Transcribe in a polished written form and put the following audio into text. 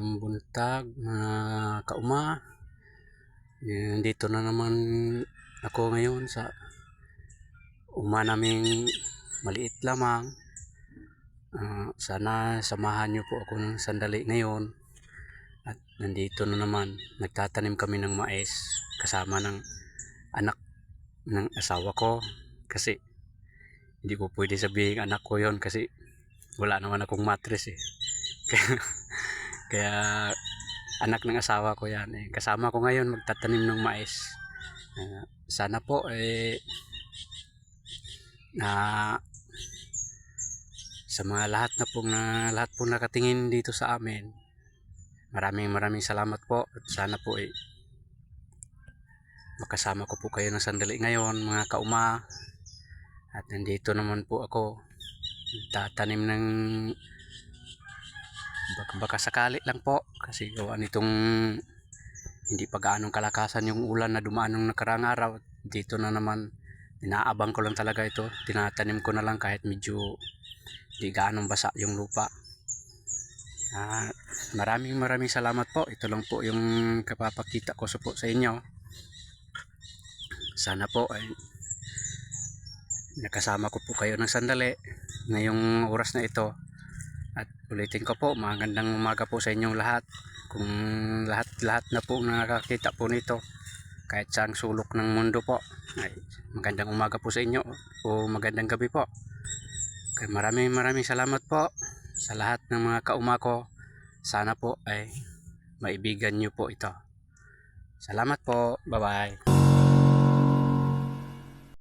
Maayong buntag, mga kauma. Dito na naman ako ngayon sa uma naming maliit lamang. Sana samahan niyo po ako ng sandali ngayon. At nandito na naman, nagtatanim kami ng mais kasama ng anak ng asawa ko. Kasi hindi ko pwede sabihin anak ko yon kasi wala naman akong mattress eh. Kaya anak ng asawa ko yan eh. Kasama ko ngayon magtatanim ng mais. Sana po sa mga lahat po nakatingin dito sa amin, maraming salamat po. At sana po makasama ko po kayo ng sandali ngayon mga kauma. At nandito naman po ako tatanim ng baka sakali lang po kasi gawa nitong hindi pa gaanong kalakasan yung ulan na dumaan ng nakaraang araw. Dito na naman inaabang ko lang talaga ito, tinatanim ko na lang kahit medyo di gaanong basa yung lupa. Maraming salamat po. Ito lang po yung kapapakita ko po sa inyo. Sana po ay nakasama ko po kayo ng sandali ngayong oras na ito. At ulitin ko po, magandang umaga po sa inyong lahat. Kung lahat na po nakakita po nito kahit saang sulok ng mundo po, ay magandang umaga po sa inyo o magandang gabi po. Kaya maraming salamat po sa lahat ng mga kauma ko. Sana po ay maibigan nyo po ito. Salamat po. Bye bye.